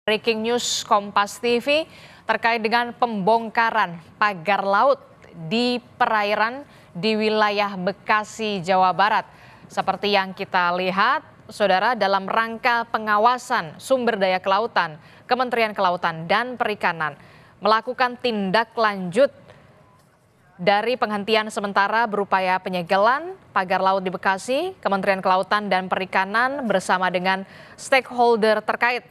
Breaking news Kompas TV terkait dengan pembongkaran pagar laut di perairan di wilayah Bekasi, Jawa Barat. Seperti yang kita lihat, saudara, dalam rangka pengawasan sumber daya kelautan, Kementerian Kelautan dan Perikanan melakukan tindak lanjut dari penghentian sementara berupaya penyegelan pagar laut di Bekasi. Kementerian Kelautan dan Perikanan bersama dengan stakeholder terkait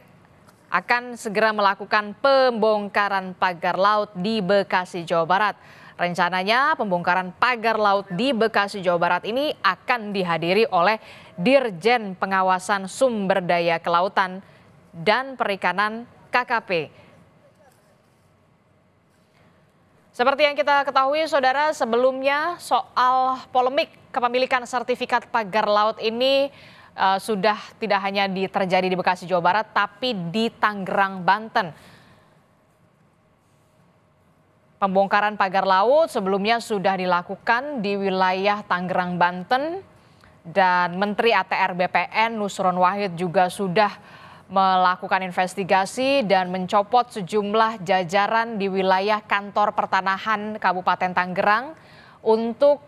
akan segera melakukan pembongkaran pagar laut di Bekasi, Jawa Barat. Rencananya pembongkaran pagar laut di Bekasi, Jawa Barat ini akan dihadiri oleh Dirjen Pengawasan Sumber Daya Kelautan dan Perikanan KKP. Seperti yang kita ketahui, saudara, sebelumnya soal polemik kepemilikan sertifikat pagar laut ini sudah tidak hanya terjadi di Bekasi, Jawa Barat, tapi di Tangerang, Banten. Pembongkaran pagar laut sebelumnya sudah dilakukan di wilayah Tangerang, Banten, dan Menteri ATR BPN Nusron Wahid juga sudah melakukan investigasi dan mencopot sejumlah jajaran di wilayah kantor pertanahan Kabupaten Tangerang untuk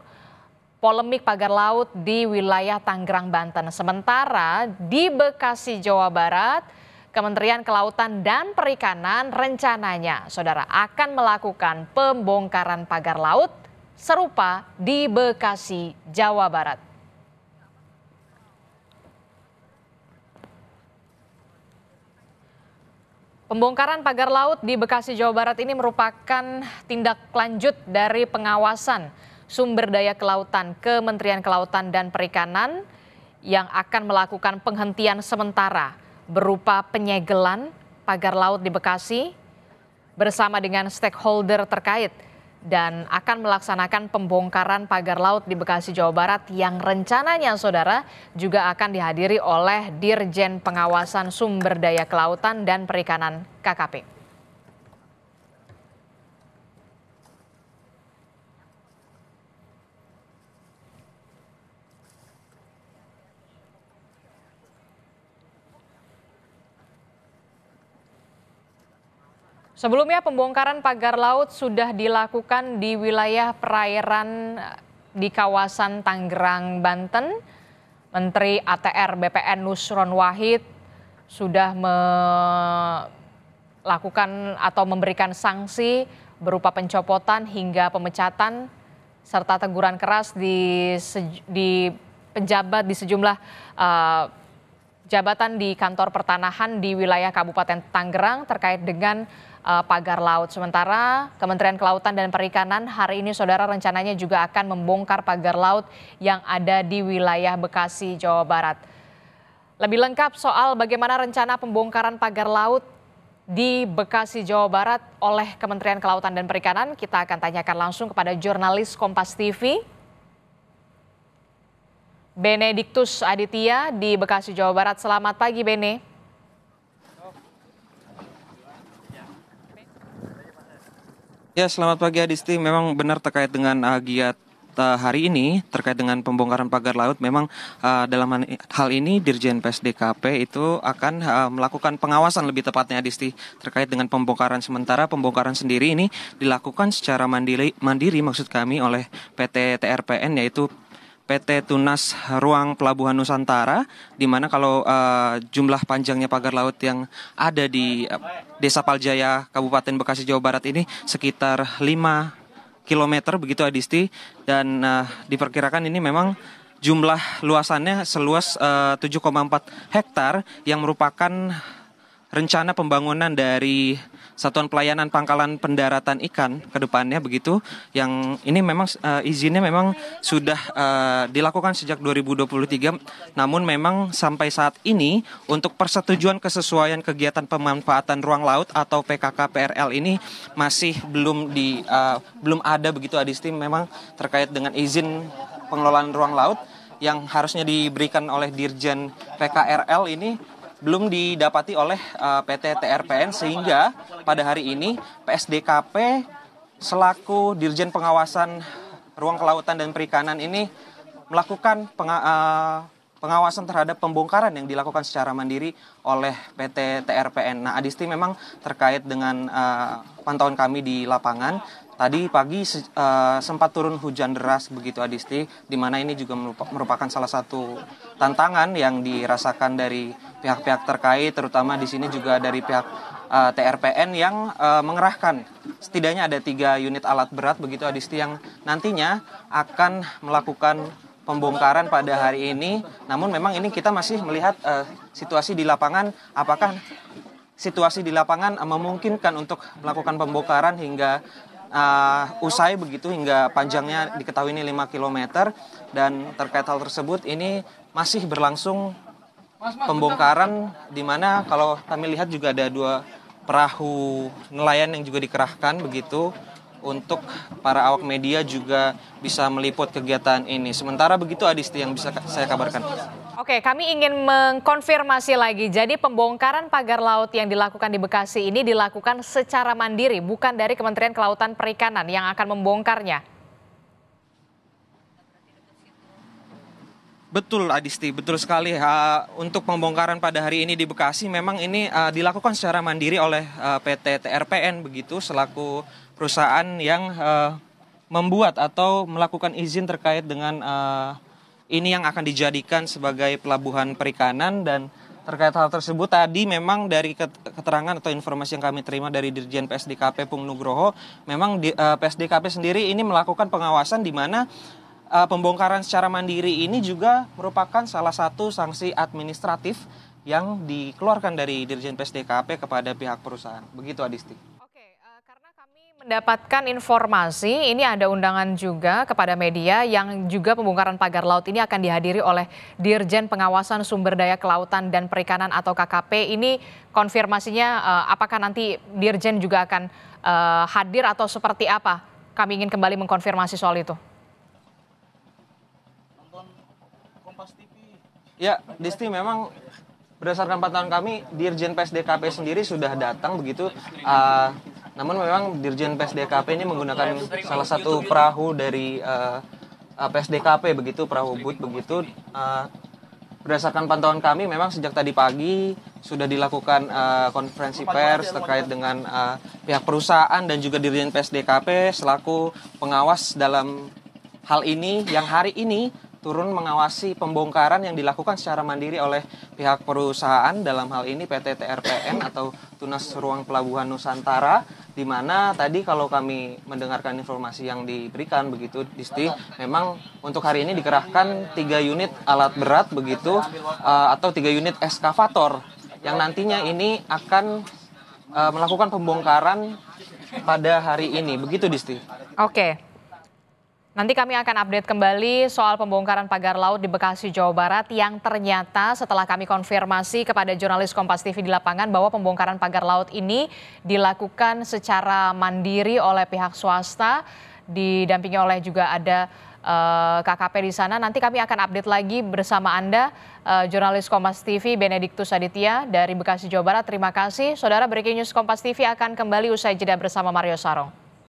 polemik pagar laut di wilayah Tangerang, Banten. Sementara di Bekasi, Jawa Barat, Kementerian Kelautan dan Perikanan rencananya, saudara, akan melakukan pembongkaran pagar laut serupa di Bekasi, Jawa Barat. Pembongkaran pagar laut di Bekasi, Jawa Barat ini merupakan tindak lanjut dari pengawasan sumber daya kelautan Kementerian Kelautan dan Perikanan yang akan melakukan penghentian sementara berupa penyegelan pagar laut di Bekasi bersama dengan stakeholder terkait dan akan melaksanakan pembongkaran pagar laut di Bekasi, Jawa Barat yang rencananya, saudara, juga akan dihadiri oleh Dirjen Pengawasan Sumber Daya Kelautan dan Perikanan KKP. Sebelumnya pembongkaran pagar laut sudah dilakukan di wilayah perairan di kawasan Tangerang, Banten. Menteri ATR BPN Nusron Wahid sudah melakukan atau memberikan sanksi berupa pencopotan hingga pemecatan serta teguran keras di penjabat di sejumlah jabatan di kantor pertanahan di wilayah Kabupaten Tangerang terkait dengan pagar laut. Sementara Kementerian Kelautan dan Perikanan hari ini, saudara, rencananya juga akan membongkar pagar laut yang ada di wilayah Bekasi, Jawa Barat. Lebih lengkap soal bagaimana rencana pembongkaran pagar laut di Bekasi, Jawa Barat oleh Kementerian Kelautan dan Perikanan, kita akan tanyakan langsung kepada jurnalis Kompas TV, Benediktus Aditya di Bekasi, Jawa Barat. Selamat pagi, Bene. Ya, selamat pagi Adisti. Memang benar terkait dengan giat hari ini terkait dengan pembongkaran pagar laut. Memang dalam hal ini Dirjen PSDKP itu akan melakukan pengawasan, lebih tepatnya Adisti, terkait dengan pembongkaran sementara. Pembongkaran sendiri ini dilakukan secara mandiri maksud kami oleh PT TRPN, yaitu PT Tunas Ruang Pelabuhan Nusantara, di mana kalau jumlah panjangnya pagar laut yang ada di Desa Paljaya, Kabupaten Bekasi, Jawa Barat ini sekitar 5 km begitu Adisti, dan diperkirakan ini memang jumlah luasannya seluas 7,4 hektar yang merupakan rencana pembangunan dari Satuan Pelayanan Pangkalan Pendaratan Ikan ke depannya begitu, yang ini memang izinnya memang sudah dilakukan sejak 2023, namun memang sampai saat ini untuk persetujuan kesesuaian kegiatan pemanfaatan ruang laut atau PKK PRL ini masih belum ada begitu Adisti. Memang terkait dengan izin pengelolaan ruang laut yang harusnya diberikan oleh Dirjen PKRL ini belum didapati oleh PT TRPN, sehingga pada hari ini PSDKP selaku Dirjen Pengawasan Ruang Kelautan dan Perikanan ini melakukan pengawasan terhadap pembongkaran yang dilakukan secara mandiri oleh PT TRPN. Nah, Adisti, memang terkait dengan pantauan kami di lapangan, tadi pagi sempat turun hujan deras begitu Adisti, di mana ini juga merupakan salah satu tantangan yang dirasakan dari pihak-pihak terkait, terutama di sini juga dari pihak TRPN yang mengerahkan setidaknya ada 3 unit alat berat begitu Adisti, yang nantinya akan melakukan pembongkaran pada hari ini. Namun memang ini kita masih melihat situasi di lapangan, apakah situasi di lapangan memungkinkan untuk melakukan pembongkaran hingga usai begitu, hingga panjangnya diketahui ini 5 km. Dan terkait hal tersebut ini masih berlangsung pembongkaran, di mana kalau kami lihat juga ada 2 perahu nelayan yang juga dikerahkan begitu untuk para awak media juga bisa meliput kegiatan ini. Sementara begitu Adisti yang bisa saya kabarkan. Oke, kami ingin mengkonfirmasi lagi. Jadi pembongkaran pagar laut yang dilakukan di Bekasi ini dilakukan secara mandiri, bukan dari Kementerian Kelautan Perikanan yang akan membongkarnya. Betul Adisti, betul sekali. Untuk pembongkaran pada hari ini di Bekasi memang ini dilakukan secara mandiri oleh PT TRPN begitu, selaku perusahaan yang membuat atau melakukan izin terkait dengan ini yang akan dijadikan sebagai pelabuhan perikanan. Dan terkait hal tersebut tadi memang dari keterangan atau informasi yang kami terima dari Dirjen PSDKP Pung Nugroho, memang PSDKP sendiri ini melakukan pengawasan di mana pembongkaran secara mandiri ini juga merupakan salah satu sanksi administratif yang dikeluarkan dari Dirjen PSDKP kepada pihak perusahaan. Begitu Adisti. Oke, karena kami mendapatkan informasi, ini ada undangan juga kepada media yang juga pembongkaran pagar laut ini akan dihadiri oleh Dirjen Pengawasan Sumber Daya Kelautan dan Perikanan atau KKP. Ini konfirmasinya apakah nanti Dirjen juga akan hadir atau seperti apa? Kami ingin kembali mengkonfirmasi soal itu. Ya, Disti, memang berdasarkan pantauan kami, Dirjen PSDKP sendiri sudah datang begitu. Namun memang Dirjen PSDKP ini menggunakan salah satu perahu dari PSDKP begitu, perahu boot begitu. Berdasarkan pantauan kami, memang sejak tadi pagi sudah dilakukan konferensi pers terkait dengan pihak perusahaan dan juga Dirjen PSDKP selaku pengawas dalam hal ini, yang hari ini turun mengawasi pembongkaran yang dilakukan secara mandiri oleh pihak perusahaan, dalam hal ini PT TRPN atau Tunas Ruang Pelabuhan Nusantara, di mana tadi kalau kami mendengarkan informasi yang diberikan begitu Disti, memang untuk hari ini dikerahkan 3 unit alat berat begitu atau 3 unit eskavator yang nantinya ini akan melakukan pembongkaran pada hari ini, begitu Disti. Oke. Nanti kami akan update kembali soal pembongkaran pagar laut di Bekasi, Jawa Barat yang ternyata setelah kami konfirmasi kepada jurnalis Kompas TV di lapangan bahwa pembongkaran pagar laut ini dilakukan secara mandiri oleh pihak swasta, didampingi oleh juga ada KKP di sana. Nanti kami akan update lagi bersama Anda, jurnalis Kompas TV Benediktus Aditya dari Bekasi, Jawa Barat. Terima kasih. Saudara, Breaking News Kompas TV akan kembali usai jeda bersama Mario Sarong.